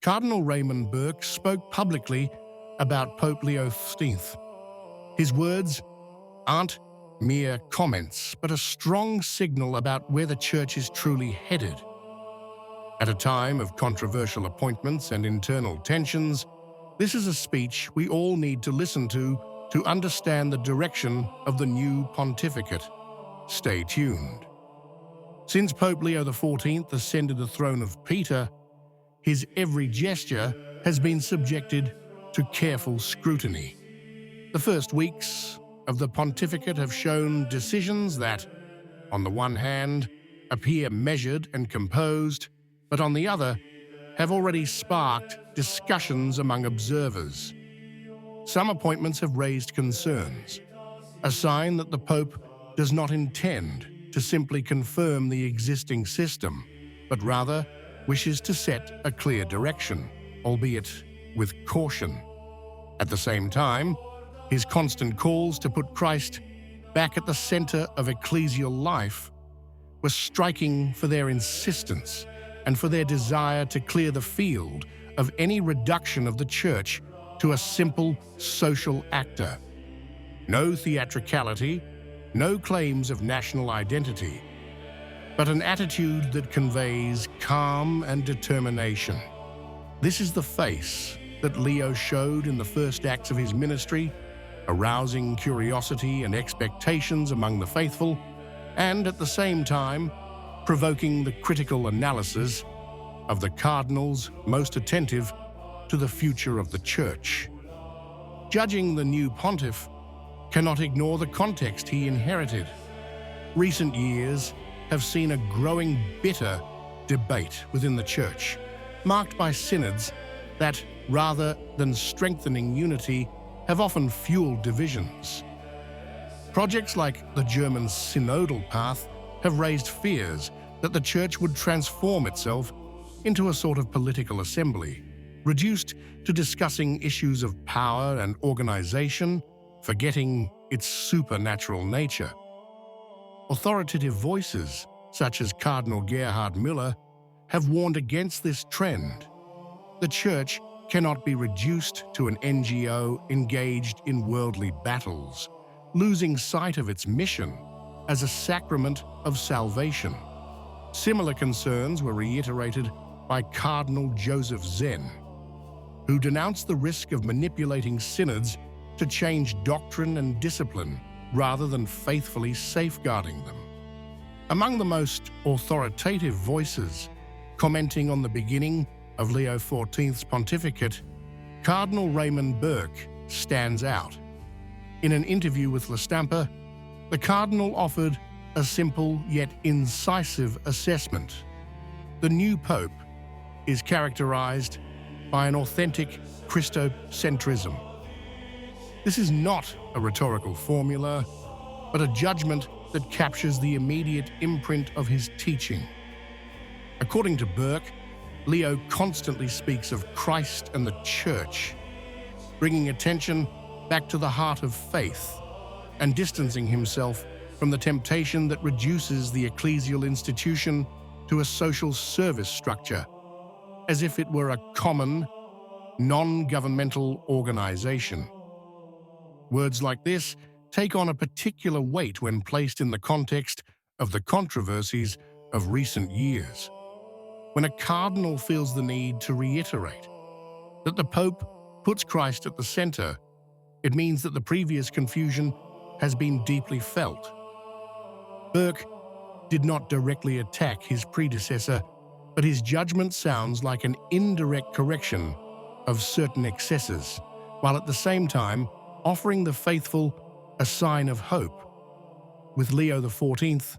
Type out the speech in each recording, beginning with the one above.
Cardinal Burke spoke publicly about Pope Leo XIV. His words aren't mere comments, but a strong signal about where the Church is truly headed. At a time of controversial appointments and internal tensions, this is a speech we all need to listen to understand the direction of the new pontificate. Stay tuned. Since Pope Leo XIV ascended the throne of Peter, his every gesture has been subjected to careful scrutiny. The first weeks of the pontificate have shown decisions that, on the one hand, appear measured and composed, but on the other, have already sparked discussions among observers. Some appointments have raised concerns, a sign that the Pope does not intend to simply confirm the existing system, but rather wishes to set a clear direction, albeit with caution. At the same time, his constant calls to put Christ back at the center of ecclesial life were striking for their insistence and for their desire to clear the field of any reduction of the Church to a simple social actor. No theatricality, no claims of national identity, but an attitude that conveys calm and determination. This is the face that Leo showed in the first acts of his ministry, arousing curiosity and expectations among the faithful, and at the same time, provoking the critical analysis of the cardinals most attentive to the future of the Church. Judging the new pontiff cannot ignore the context he inherited. Recent years have seen a growing bitter debate within the Church, marked by synods that, rather than strengthening unity, have often fueled divisions. Projects like the German synodal path have raised fears that the Church would transform itself into a sort of political assembly, reduced to discussing issues of power and organization, forgetting its supernatural nature. Authoritative voices, such as Cardinal Gerhard Müller, have warned against this trend. The Church cannot be reduced to an NGO engaged in worldly battles, losing sight of its mission as a sacrament of salvation. Similar concerns were reiterated by Cardinal Joseph Zen, who denounced the risk of manipulating synods to change doctrine and discipline rather than faithfully safeguarding them. Among the most authoritative voices commenting on the beginning of Leo XIV's pontificate, Cardinal Burke stands out. In an interview with La Stampa, the Cardinal offered a simple yet incisive assessment. The new Pope is characterized by an authentic Christocentrism. This is not a rhetorical formula, but a judgment that captures the immediate imprint of his teaching. According to Burke, Leo constantly speaks of Christ and the Church, bringing attention back to the heart of faith and distancing himself from the temptation that reduces the ecclesial institution to a social service structure, as if it were a common, non-governmental organization. Words like this take on a particular weight when placed in the context of the controversies of recent years. When a cardinal feels the need to reiterate that the Pope puts Christ at the center, it means that the previous confusion has been deeply felt. Burke did not directly attack his predecessor, but his judgment sounds like an indirect correction of certain excesses, while at the same time offering the faithful a sign of hope. With Leo XIV,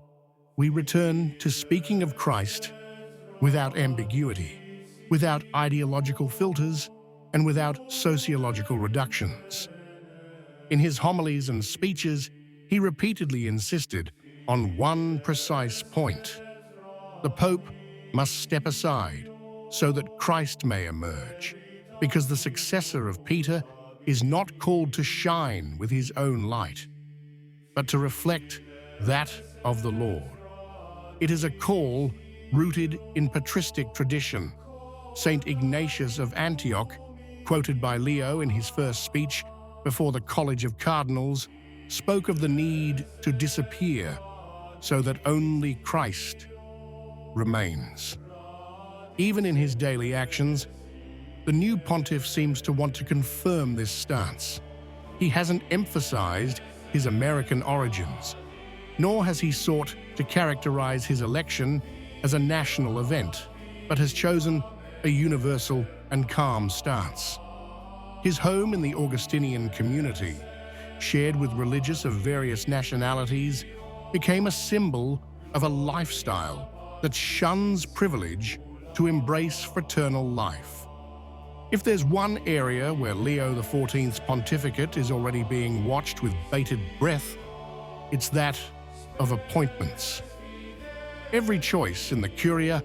we return to speaking of Christ without ambiguity, without ideological filters, and without sociological reductions. In his homilies and speeches, he repeatedly insisted on one precise point: the Pope must step aside so that Christ may emerge, because the successor of Peter is not called to shine with his own light, but to reflect that of the Lord. It is a call rooted in patristic tradition, Saint Ignatius of Antioch, quoted by Leo in his first speech before the College of Cardinals, spoke of the need to disappear so that only Christ remains. Even in his daily actions, the new pontiff seems to want to confirm this stance. He hasn't emphasized his American origins, nor has he sought to characterize his election as a national event, but has chosen a universal and calm stance. His home in the Augustinian community, shared with religious of various nationalities, became a symbol of a lifestyle that shuns privilege to embrace fraternal life. If there's one area where Leo XIV's pontificate is already being watched with bated breath, it's that of appointments. Every choice in the Curia,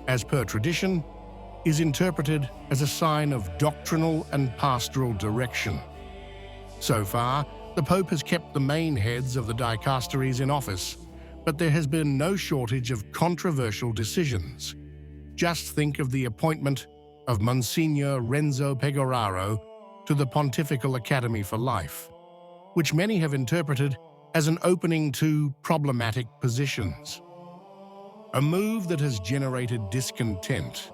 as per tradition, is interpreted as a sign of doctrinal and pastoral direction. So far, the Pope has kept the main heads of the dicasteries in office, but there has been no shortage of controversial decisions. Just think of the appointment of Monsignor Renzo Pegoraro to the Pontifical Academy for Life, which many have interpreted as an opening to problematic positions. A move that has generated discontent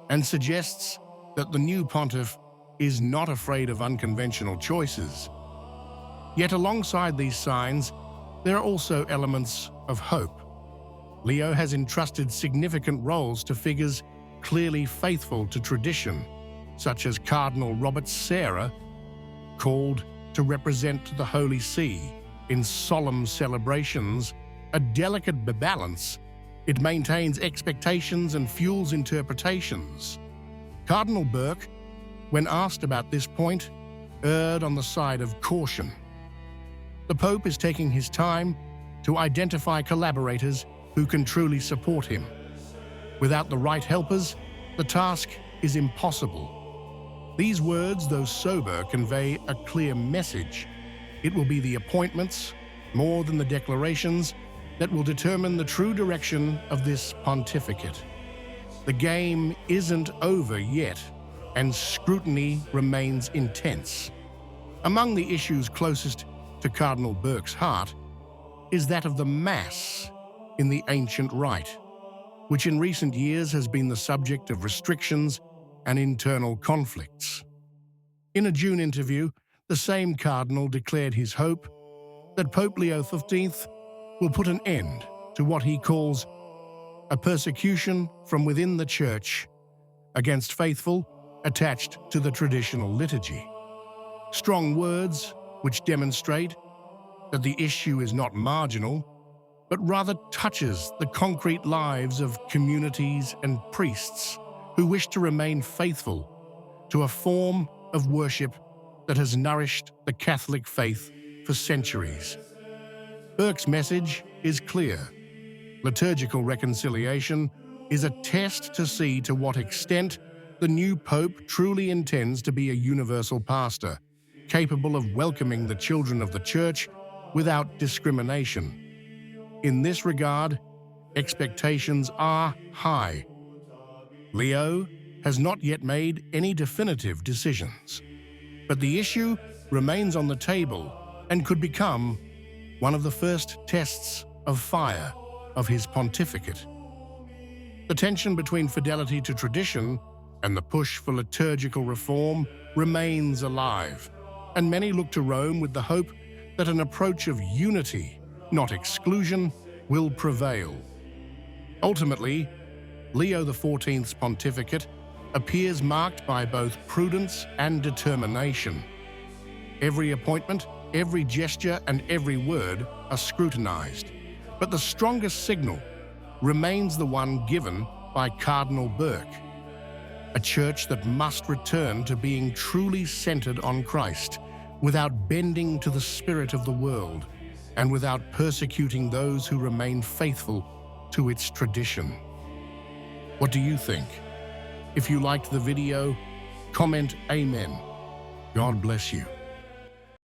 and suggests that the new pontiff is not afraid of unconventional choices. Yet alongside these signs, there are also elements of hope. Leo has entrusted significant roles to figures clearly faithful to tradition, such as Cardinal Robert Sarah, called to represent the Holy See in solemn celebrations, a delicate balance. It maintains expectations and fuels interpretations. Cardinal Burke, when asked about this point, erred on the side of caution. The Pope is taking his time to identify collaborators who can truly support him. Without the right helpers, the task is impossible. These words, though sober, convey a clear message. It will be the appointments, more than the declarations, that will determine the true direction of this pontificate. The game isn't over yet, and scrutiny remains intense. Among the issues closest to Cardinal Burke's heart is that of the Mass in the ancient rite, which in recent years has been the subject of restrictions and internal conflicts. In a June interview, the same cardinal declared his hope that Pope Leo XV will put an end to what he calls a persecution from within the Church against faithful attached to the traditional liturgy. Strong words which demonstrate that the issue is not marginal, but rather touches the concrete lives of communities and priests who wish to remain faithful to a form of worship that has nourished the Catholic faith for centuries. Burke's message is clear. Liturgical reconciliation is a test to see to what extent the new Pope truly intends to be a universal pastor, capable of welcoming the children of the Church without discrimination. In this regard, expectations are high. Leo has not yet made any definitive decisions, but the issue remains on the table and could become one of the first tests of fire of his pontificate. The tension between fidelity to tradition and the push for liturgical reform remains alive, and many look to Rome with the hope that an approach of unity, not exclusion, will prevail. Ultimately, Leo XIV's pontificate appears marked by both prudence and determination. Every appointment, every gesture, and every word are scrutinized, but the strongest signal remains the one given by Cardinal Burke, a church that must return to being truly centered on Christ, without bending to the spirit of the world, and without persecuting those who remain faithful to its tradition. What do you think? If you liked the video, comment Amen. God bless you.